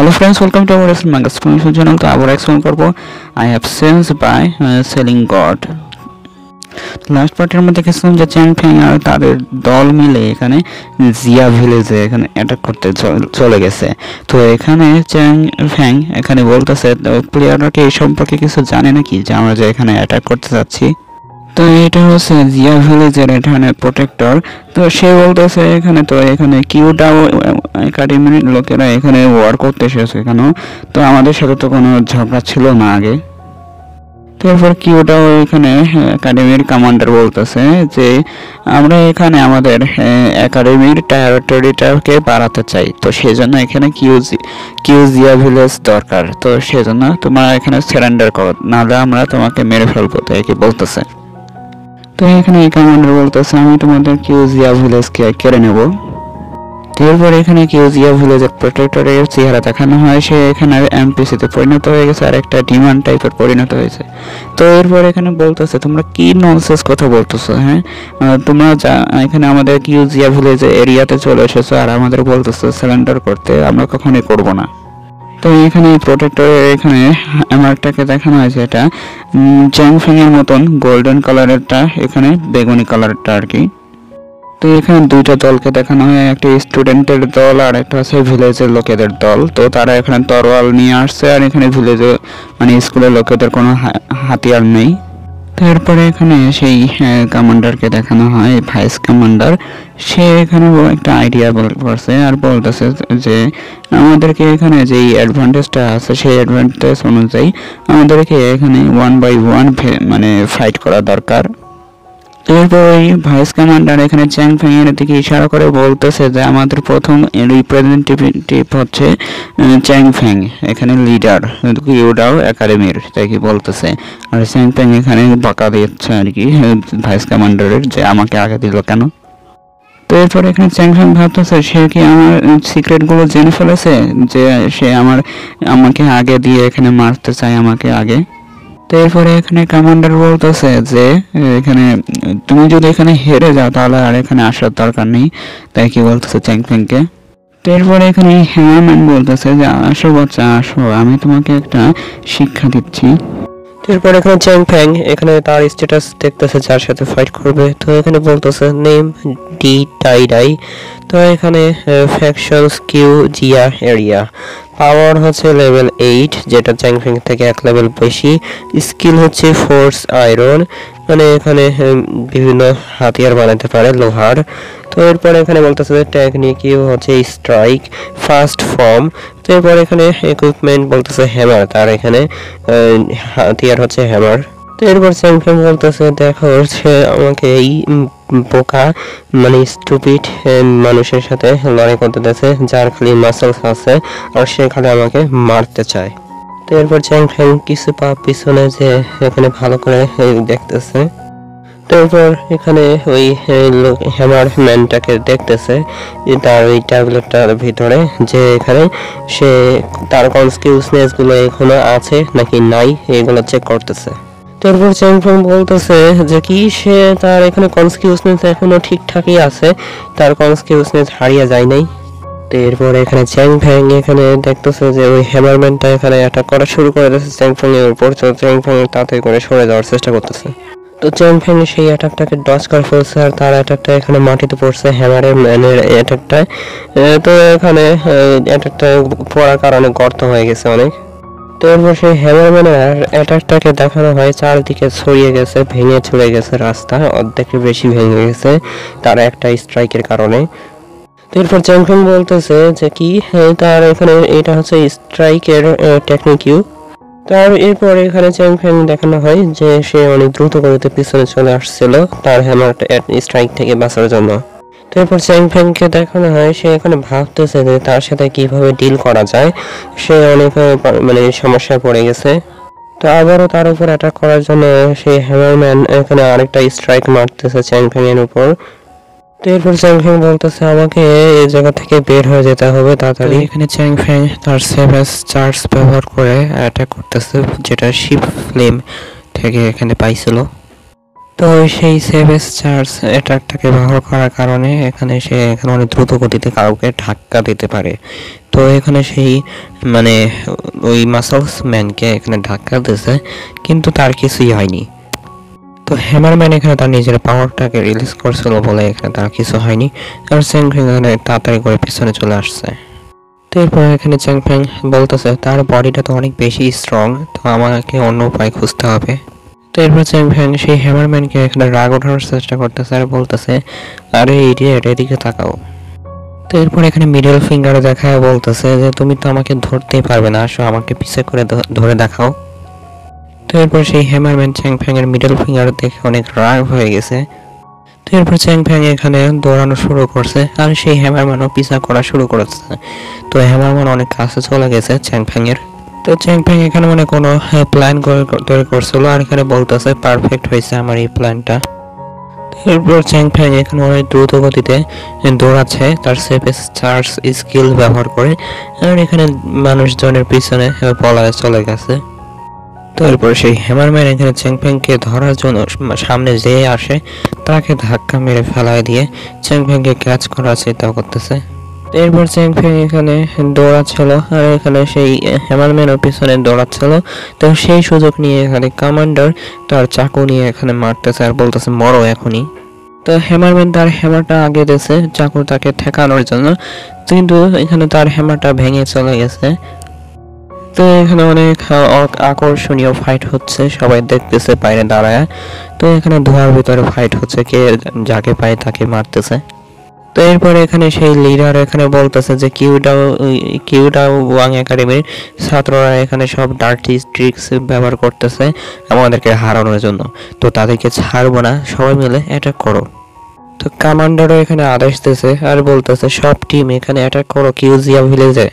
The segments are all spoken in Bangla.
Hello friends, welcome to our recent manga explanation channel. তো আবার এক্সপ্লেন করব I have since by selling God. Last পার্টের মধ্যে দেখেছিলাম যে চ্যাং ফ্যাং আর তাদের দল মিলে এখানে জিয়া ভিলেজে এখানে অ্যাটাক করতে চলে গেছে। তো এখানে চ্যাং ফ্যাং এখানে বলতেছে প্লেয়াররা কি এই সম্পর্কে কিছু জানে নাকি যে আমরা যে এখানে অ্যাটাক করতে যাচ্ছি। তো এটা হচ্ছে জিয়া ভিলেজের এখানে প্রোটেক্টর। তো সে বলতেছে এখানে কিউটাও একাডেমির লোকেরা এখানে ওয়ার করতে এসেছে কেন, তো আমাদের সাথে তো কোনো ঝগড়া ছিল না আগে। তারপর কিউটাও এখানে একাডেমির কমান্ডার বলতেছে যে আমরা এখানে আমাদের একাডেমির টেরিটরিটাকে বাড়াতে চাই, তো সেজন্য এখানে কিউজিয়া ভিলেজ দরকার, তো সেজন্য তোমরা এখানে সারেন্ডার করো, নাহলে আমরা তোমাকে মেরে ফেলবো, তাই কি বলতেছে। তো এখানে এই কমান্ডার বলতেছে আমি তোমাদের কিউজিয়া ভিলেজকে কেড়ে নেব। এরপর এখানে কিউজিয়া ভিলেজের প্রোটেক্টরের চেহারা দেখানো হয়, সে এখানে এমপিসিতে পরিণত হয়ে গেছে আর একটা ডিমান্ড টাইপের পরিণত হয়েছে। তো এরপর এখানে বলতেছে তোমরা কি ননসেন্স কথা বলতেছো, হ্যাঁ তোমরা এখানে আমাদের কিউজিয়া ভিলেজ এরিয়াতে চলে এসেছো আর আমাদের বলতেছো সারেন্ডার করতে, আমরা কখনোই করব না। তো এখানে প্রোটেক্টরের এখানে হ্যামারটাকে দেখানো হয়েছে, এটা চ্যাং ফ্যাং এর মতন গোল্ডেন কালারেরটা, এখানে বেগুনি কালারটা আর কি। তো এখানে দুইটা দলকে দেখানো হয়, একটা স্টুডেন্টের দল আর একটা আছে ভিলেজের লোকেদের দল। তো তারা এখানে তরোয়াল নিয়ে আসছে আর এখানে ভিলেজে মানে স্কুলের লোকেদের কোনো হাতিয়ার নেই। তারপরে এখানে সেই কমান্ডারকে দেখানো হয়, ভাইস কমান্ডার, সে এখানে একটা আইডিয়া করছে আর বলতেছে যে আমাদেরকে এখানে যেই অ্যাডভান্টেজটা আছে সেই অ্যাডভান্টেজ অনুযায়ী আমাদেরকে এখানে 1 by 1 মানে ফাইট করা দরকার। এরপর ওই ভাইস কমান্ডার এখানে চ্যাং ফ্যাং এর দিকে ইশারা করে বলতেছে যে আমাদের প্রথম রিপ্রেজেন্টেটিভ হচ্ছে চ্যাং ফ্যাং, এখানে লিডার ইউডাও একাডেমির, তাই কি বলতেছে। আর চ্যাং ফ্যাং এখানে বকা দিচ্ছে আর কি ভাইস কমান্ডারের যে আমাকে আগে দিল কেন। তো এরপর এখানে চ্যাং ফ্যাং ভাবতেছে সে কি আমার সিক্রেটগুলো জেনে ফেলেছে যে সে আমাকে আগে দিয়ে এখানে মারতে চায় আমাকে আগে। তো এরপরে এখানে কমান্ডার বলতেছে যে এখানে তুমি যদি এখানে হেরে যাও তাহলে আর এখানে আসার দরকার নেই, তাই কি বলতেছে চ্যাং ফ্যাংকে। তো এরপরে এখানে হ্যামারম্যান বলতেছে যে আসো বাচ্চা আসো, আমি তোমাকে একটা শিক্ষা দিচ্ছি। এরপর এখানে চ্যাং ফ্যাং এখানে তার স্ট্যাটাস দেখতেছে যার সাথে ফাইট করবে। তো এখানে বলতেছে নেম ডি টাই ডাই। তো এখানে ফ্যাকশনস কিউ জিয়া এরিয়া, পাওয়ার হচ্ছে লেভেল 8 যেটা চ্যাং ফ্যাং থেকে 1 লেভেল বেশি, স্কিল হচ্ছে ফোর্স আয়রন, মানে এখানে বিভিন্ন হাতিয়ার বানাতে পারে লোহার। তো এরপর এখানে বলতেছে যে টেকনিক হচ্ছে স্ট্রাইক ফাস্ট ফর্ম। তো এরপর এখানে ইকুইপমেন্ট বলতেছে হ্যামার, তার এখানে হাতিয়ার হচ্ছে হ্যামার। তো এরপর চ্যাং ফ্যাং বলতেছে দেখো সে আমাকে এই বোকা মানে স্টুপিড মানুষের সাথে লড়াই করতে দিয়েছে যার খালি মাসলস আছে আর সে খালি আমাকে মারতে চায়। তো এরপর চ্যাং ফ্যাং কিছু পা পিছনে যে এখানে ভালো করে দেখতেছে। তারপর এখানে ওই হ্যামার ম্যানটাকে দেখতেছে তার ওই ট্যাবলেটটার ভিতরে যে এখানে সে তার কনসকিউসনেস গুলো এখনো আছে নাকি নাই এগুলো চেক করতেছে। তারপর চ্যাং ফ্যাং বলতেছে যে কি সে তার এখানে কনসকিউসনেস এখনো ঠিকঠাকই আছে, তার কনসকিউসনেস হারিয়ে যায় নাই। তো এরপর এখানে চ্যাং ফ্যাং এখানে দেখতেছে যে ওই হ্যামারম্যানটা এখানে অ্যাটাক করা শুরু করে দিয়েছে চ্যাং ফ্যাং এর উপর। তো চ্যাং ফ্যাং তাড়াতাড়ি করে সরে যাওয়ার চেষ্টা করতেছে। তো চ্যাং ফ্যাং সেই অ্যাটাকটাকে ডজ করে ফেলছে আর তার অ্যাটাকটা এখানে মাটিতে পড়ছে হ্যামারের ম্যানের অ্যাটাকটায়। তো এখানে অ্যাটাকটা পড়ার কারণে গর্ত হয়ে গেছে অনেক। তো এরপর সেই হ্যামারম্যানের অ্যাটাকটাকে দেখানো হয় চারদিকে ছড়িয়ে গেছে, ভেঙে চলে গেছে, রাস্তা অর্ধেকের বেশি ভেঙে গেছে তার একটা স্ট্রাইকের কারণে। তো এরপর চ্যাং ফ্যাং বলতেছে যে কি তার এখানে এটা হচ্ছে স্ট্রাইকের টেকনিক ইউ। তার এরপর এখানে চ্যাং ফ্যাং দেখানো হয় যে সে অনেক দ্রুত গতিতে পিছনে চলে আসছিল তার হ্যামার স্ট্রাইক থেকে বাঁচার জন্য। তো এরপর চ্যাং ফ্যাংকে দেখানো হয় সে এখানে ভাবতেছে যে তার সাথে কিভাবে ডিল করা যায়, সে অনেক মানে সমস্যায় পড়ে গেছে। তো আবারও তার উপর অ্যাটাক করার জন্য সেই হ্যামারম্যান এখানে আরেকটা স্ট্রাইক মারতেছে চ্যাং ফ্যাং এর উপর। তো এরপর চ্যাং ফ্যাং বলতেছে আমাকে এই জায়গা থেকে বের হয়ে যেতে হবে তাড়াতাড়ি। এখানে চ্যাং ফ্যাং তার সেভেজ চার্জ ব্যবহার করে অ্যাটাক করতেছে যেটা শিপ ফ্লেম থেকে এখানে পাইছিল। তো সেই সেভেজ চার্জ অ্যাটাকটাকে ব্যবহার করার কারণে এখানে সে অনেক দ্রুত গতিতে কাউকে ধাক্কা দিতে পারে। তো এখানে সেই মানে ওই মাসলস ম্যানকে এখানে ধাক্কা দিয়েছে, কিন্তু তার কিছুই হয়নি। তো হ্যামারম্যান এখানে তার নিজের পাওয়ারটাকে রিলিজ করছিল বলে এখানে তার কিছু হয়নি, আর চ্যাং ফ্যাং এখানে তাড়াতাড়ি করে পিছনে চলে আসছে। তো এরপর এখানে চ্যাং ফ্যাং বলতেছে তার বডিটা তো অনেক বেশি স্ট্রং, তো আমাকে অন্য উপায় খুঁজতে হবে। তো এরপর চ্যাং ফ্যাং সেই হ্যামারম্যানকে এখানে রাগ ওঠানোর চেষ্টা করতেছে আর বলতেছে, আরে ইডিয়েট, এদিকে তাকাও। তো এরপর এখানে মিডল ফিঙ্গার দেখায় বলতেছে যে তুমি তো আমাকে ধরতেই পারবে না, আসো আমাকে পিছে করে ধরে দেখাও। তো এরপর সেই হ্যামারম্যান চ্যাং ফ্যাং এর মিডল ফিঙ্গার দেখে অনেক রাগ হয়ে গেছে। তো এরপর চ্যাং ফ্যাং এখানে দৌড়ানো শুরু করছে আর সেই হ্যামারম্যানও পিছা করা শুরু করেছে। তো হ্যামারম্যান অনেক কাছে চলে গেছে চ্যাং ফ্যাং এর। তো চ্যাং ফ্যাং এখানে মানে কোনো প্ল্যান তৈরি করছিল আর এখানে বলতেছে পারফেক্ট হয়েছে আমার এই প্ল্যানটা। এরপর চ্যাং ফ্যাং এখানে অনেক দ্রুত গতিতে দৌড়াচ্ছে তার সেফ চার্জ স্কিল ব্যবহার করে, আর এখানে মানুষজনের পিছনে পলায় চলে গেছে। তো এরপর সেই হ্যামারম্যান এখানে চ্যাং ফ্যাংকে ধরার জন্য সামনে যে আসে তাকে ধাক্কা মেরে ফেলায় দিয়ে চ্যাং ফ্যাংকে ক্যাচ করার চেষ্টা করতেছে। এরপর চ্যাং ফ্যাং এখানে দৌড়াচ্ছিল আর এখানে সেই হ্যামারম্যানের পিছনে দৌড়াচ্ছিল। তো সেই সুযোগ নিয়ে এখানে কমান্ডার তার চাকু নিয়ে এখানে মারতেছে আর বলতেছে মরো এখনই। তো হ্যামারম্যান তার হ্যামারটা আগে দিয়েছে চাকু তাকে ঠেকানোর জন্য, কিন্তু এখানে তার হ্যামারটা ভেঙে চলে গেছে। তো এখানে অনেক আকর্ষণীয় ফাইট হচ্ছে, সবাই দেখতেছে বাইরে দাঁড়ায়। তো এখানে ধোঁয়ার ভিতরে ফাইট হচ্ছে, কে যাকে পায় তাকে মারতেছে। তো এরপরে এখানে সেই লিডার এখানে বলতেছে যে কিউডাও ওয়াং একাডেমির ছাত্ররা এখানে সব ডার্টি ট্রিক্স ব্যবহার করতেছে আমাদেরকে হারানোর জন্য, তো তাদেরকে ছাড়বো না, সবাই মিলে অ্যাটাক করো। তো কমান্ডারও এখানে আদেশ দিয়েছে আর বলতেছে সব টিম এখানে অ্যাটাক করো কিউজিয়া ভিলেজে।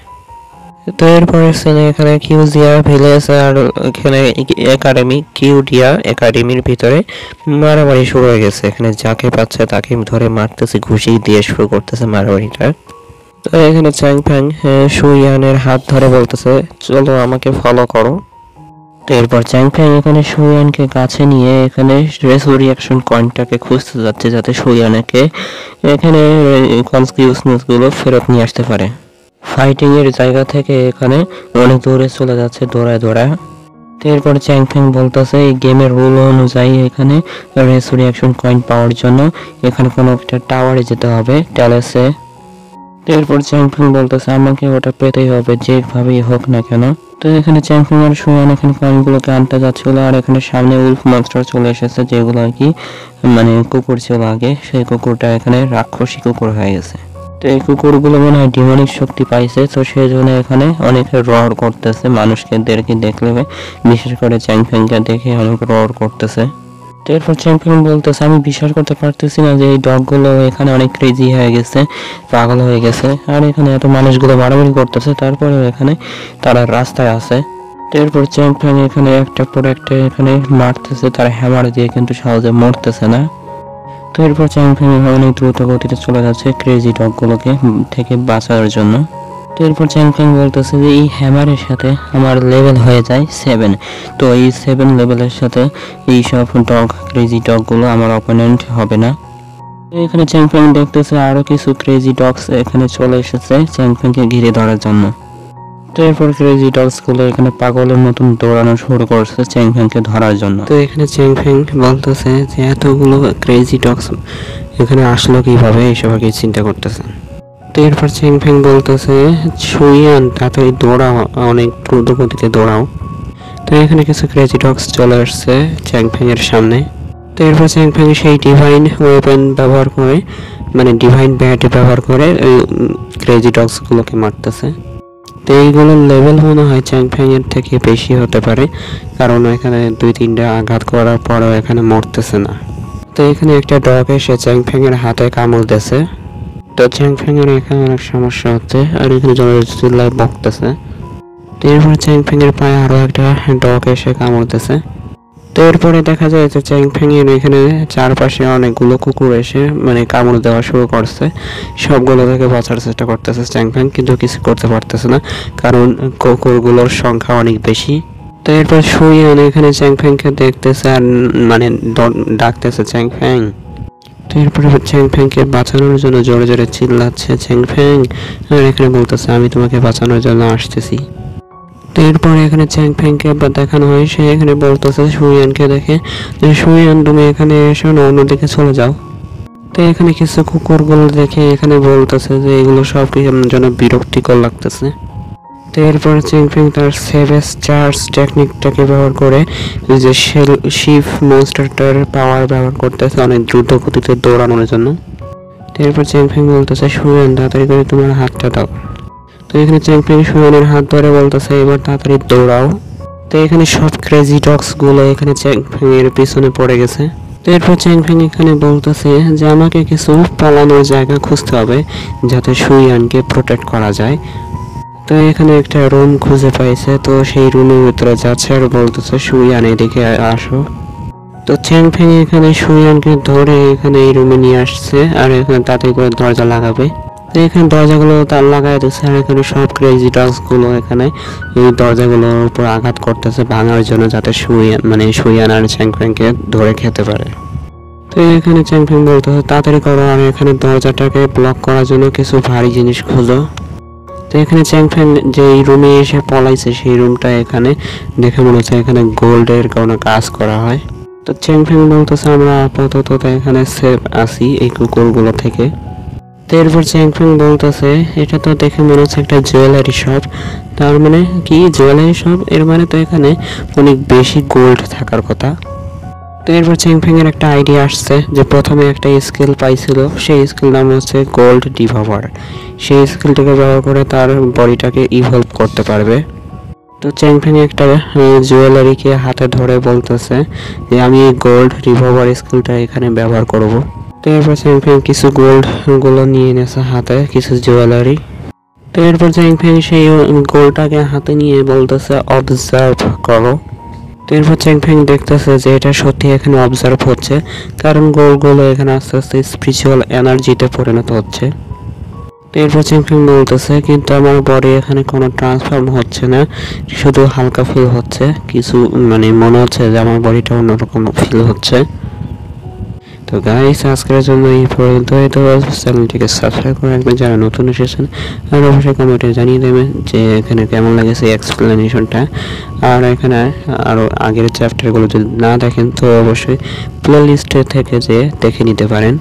তো এরপরে এখানে কিউজিয়া ভিলেজ আর এখানে কিউডিয়া একাডেমির ভিতরে মারামারি শুরু হয়ে গেছে। এখানে যাকে পাচ্ছে তাকে ধরে মারতেছে, ঘুষি দিয়ে শুরু করতেছে মারামারিটা। তো এখানে চ্যাং ফ্যাং সুইয়ানের হাত ধরে বলতেছে চলো আমাকে ফলো করো। তো এরপর চ্যাং ফ্যাং এখানে সুইয়ানকে কাছে নিয়ে এখানে রেসুরিয়াকশন কয়েনটাকে খুঁজতে যাচ্ছে যাতে সুইয়ানকে এখানে কনসকিউশনেস গুলো ফেরত নিয়ে আসতে পারে। ফাইটিং এর জায়গা থেকে এখানে অনেক দূরে চলে যাচ্ছে দৌড়ায়। তো এরপর চ্যাং ফ্যাং বলতেছে এই গেমের রুল অনুযায়ী এখানে রেসুরিয়াকশন কয়েন পাওয়ার জন্য এখানে কোনো একটা টাওয়ারে যেতে হবে ট্যালেসে। তো এরপর চ্যাং ফ্যাং বলতেছে আমাকে ওটা পেতেই হবে যেভাবেই হোক না কেন। তো এখানে চ্যাং ফ্যাং আর সুয়ান এখানে কয়েনগুলোকে আনতে যাচ্ছিল আর এখানে সামনে উলফ মনস্টার চলে এসেছে, যেগুলো আর কি মানে কুকুর ছিল আগে, সেই কুকুরটা এখানে রাক্ষসী কুকুর হয়ে গেছে। তো এই কুকুরগুলো মনে হয় ডিমনিক শক্তি পাইছে, তো সেই জন্য এখানে অনেক রড় করতেছে মানুষকে দেখলে, বিশেষ করে চ্যাং ফ্যাংকে দেখে অনেক রড় করতেছে। তো এরপর চ্যাং ফ্যাং বলতেছে আমি বিশ্বাস করতে পারতেছি না যে এই ডগগুলো এখানে অনেক ক্রেজি হয়ে গেছে, পাগল হয়ে গেছে, আর এখানে এত মানুষগুলো মারামারি করতেছে তারপরেও এখানে তারা রাস্তায় আছে। তো এরপর চ্যাং ফ্যাং এখানে একটা পর একটা এখানে মারতেছে তার হ্যামার দিয়ে, কিন্তু সহজে মরতেছে না। তো এরপর চ্যাং ফ্যাং অনেক দ্রুত গতিতে চলে যাচ্ছে ক্রেজি ডগগুলোকে থেকে বাঁচার জন্য। তো এরপর চ্যাং ফ্যাং বলতেছে যে এই হ্যামারের সাথে আমার লেভেল হয়ে যায় 7, তো এই 7 লেভেলের সাথে এই সব ক্রেজি ডগগুলো আমার অপোনেন্ট হবে না। এখানে চ্যাং ফ্যাং দেখতেছে আরো কিছু ক্রেজি ডগস এখানে চলে এসেছে চ্যাং ফ্যাংকে ঘিরে ধরার জন্য। তো এরপর ক্রেজি ডগস গুলো এখানে পাগলের মতন দৌড়ানো শুরু করছে চ্যাং ফ্যাংকে ধরার জন্য। তো এখানে চ্যাং ফ্যাং বলতেছে যে এতগুলো ক্রেজি ডগস এখানে আসলো কিভাবে, এইসব আর কি চিন্তা করতেছে। তো এরপর চ্যাং ফ্যাং বলতেছে সুইয়ান তাড়াতাড়ি দৌড়াও, অনেক দ্রুত গতিতে দৌড়াও। তো এখানে কিছু ক্রেজি ডগস চলে আসছে চ্যাং ফ্যাং এর সামনে। তো এরপর চ্যাং ফ্যাং সেই ডিভাইন ওয়েপন ব্যবহার করে মানে ডিভাইন ব্যাট ব্যবহার করে ক্রেজি ডগস গুলোকে মারতেছে। তো এইগুলোর লেভেল মনে হয় চ্যাং ফ্যাং এর থেকে বেশি হতে পারে, কারণ এখানে 2-3টা আঘাত করার পরেও এখানে মরতেছে না। তো এখানে একটা ডগ এসে চ্যাং ফ্যাং এর হাতে কামড় দিয়েছে। তো চ্যাং ফ্যাং এর এখানে অনেক সমস্যা হচ্ছে আর এখানে জনচিল্লায় বকতেছে। তো এরপর চ্যাং ফ্যাং এর পায়ে আরো একটা ডগ এসে কামড় দিয়েছে। তো এরপরে দেখা যায় যে চ্যাং ফ্যাং এর এখানে চারপাশে অনেকগুলো কুকুর এসে মানে কামড় দেওয়া শুরু করছে, সবগুলো থেকে বাঁচার চেষ্টা করতেছে চ্যাং ফ্যাং, কিন্তু কিছু করতে পারতেছে না কারণ কুকুরগুলোর সংখ্যা অনেক বেশি। তো এরপর সুইয়ান এখানে চ্যাং ফ্যাংকে দেখতেছে আর মানে ডাকতেছে চ্যাং ফ্যাং তো এরপরে চ্যাংফ্যাংকে বাঁচানোর জন্য জোরে জোরে চিল্লাচ্ছে চ্যাংফ্যাং, আর এখানে বলতেছে আমি তোমাকে বাঁচানোর জন্য আসতেছি। তো এরপরে এখানে চ্যাংফ্যাংকে দেখানো হয়, সে এখানে বলতেছে সুইয়ানকে দেখে যে সুইয়ান তুমি এখানে এসো না, অন্যদিকে চলে যাও। তো এখানে কিছু কুকুরগুলো দেখে এখানে বলতেছে যে এগুলো সব কি আমার জন্য বিরক্তিকর লাগতেছে। তো এরপরে চ্যাংফ্যাং তার সেভেজ চার্জ টেকনিকটাকে ব্যবহার করে যে শিফ মনস্টারটার পাওয়ার ব্যবহার করতেছে অনেক দ্রুত গতিতে দৌড়ানোর জন্য। তো এরপর চ্যাংফ্যাং বলতেছে সুইয়ান তাড়াতাড়ি করে তোমার হাতটা দাও। তো এখানে চ্যাংফ্যাং সুইয়ানের হাত ধরে বলতেছে এবার তাড়াতাড়ি দৌড়াও। তো এখানে সব ক্রেজি ডগস গুলো এখানে চ্যাংফ্যাং এর পিছনে পড়ে গেছে। তো এরপর চ্যাংফ্যাং এখানে বলতেছে যে আমাকে কিছু পালানোর জায়গা খুঁজতে হবে যাতে সুইয়ানকে প্রোটেক্ট করা যায়। তো এখানে একটা রুম খুঁজে পাইছে, তো সেই রুমের ভিতরে যাচ্ছে আর বলতেছে সুইয়ান এদিকে আসো। তো চ্যাংফ্যাং এখানে সুইয়ানকে ধরে এখানে এই রুমে নিয়ে আসছে আর এখানে তাতে করে দরজা লাগাবে। তো এখানে দরজাগুলো তার লাগাই দিচ্ছে আর এখানে সব ক্রেজি ডগস গুলো এখানে এই দরজাগুলোর উপর আঘাত করতেছে ভাঙার জন্য যাতে সুইয়ান আর চ্যাংফ্যাংকে ধরে খেতে পারে। তো এখানে চ্যাংফ্যাং বলতেছে তাড়াতাড়ি করো আর এখানে দরজাটাকে ব্লক করার জন্য কিছু ভারী জিনিস খুঁজো। তো এখানে চ্যাংফ্যাং যে রুমে এসে পলাইছে সেই রুমটা এখানে দেখে মনে হচ্ছে এখানে গোল্ডের কোনো কাজ করা হয়। তো চ্যাংফ্যাং বলতেছে আমরা আপাতত এখানে সেফ আছি এই কুকুরগুলো থেকে। তো এরপর চ্যাংফ্যাং বলতেছে এটা তো দেখে মনে হচ্ছে একটা জুয়েলারি শপ, তার মানে কি জুয়েলারি শপ, এর মানে তো এখানে অনেক বেশি গোল্ড থাকার কথা। তো এরপর চ্যাংফ্যাং এর একটা আইডিয়া আসছে যে প্রথমে একটা স্কিল পাইছিল, সেই স্কিল নাম হচ্ছে গোল্ড ডিভোভার। সেই স্কিলটাকে ব্যবহার করে তার বডিটাকে ইভলভ করতে পারবে। তো চ্যাংফ্যাং একটা জুয়েলারিকে হাতে ধরে বলতেছে যে আমি এই গোল্ড রিভলভার স্কিলটা এখানে ব্যবহার করব। তো এরপর চ্যাংফ্যাং কিছু গোল্ড গুলো নিয়ে নেছে হাতে, কিছু জুয়েলারি। তো এরপর চ্যাংফ্যাং সেই গোল্ডটাকে হাতে নিয়ে বলতেছে অবজার্ভ করো। তো এরপর চ্যাংফ্যাং দেখতেছে যে এটা সত্যি এখানে অবজার্ভ হচ্ছে, কারণ গোলগুলো এখানে আস্তে আস্তে স্পিরিচুয়াল এনার্জিতে পরিণত হচ্ছে। তো এরপর চ্যাংফ্যাং বলতেছে কিন্তু আমার বডি এখানে কোনো ট্রান্সফর্ম হচ্ছে না, শুধু হালকা ফিল হচ্ছে, কিছু মনে হচ্ছে যে আমার বডিটা অন্যরকম ফিল হচ্ছে। তো গাইস আজকের জন্য এই পর্যন্তই। তো চ্যানেলটিকে সাবস্ক্রাইব করে রাখবেন যারা নতুন এসেছেন, আর অবশ্যই কমেন্টে জানিয়ে দেবেন যে এখানে কেমন লাগেছে এক্সপ্লেনেশনটা। আর এখানে আরও আগের চ্যাপ্টারগুলো যদি না দেখেন তো অবশ্যই প্লে লিস্টে থেকে যে দেখে নিতে পারেন।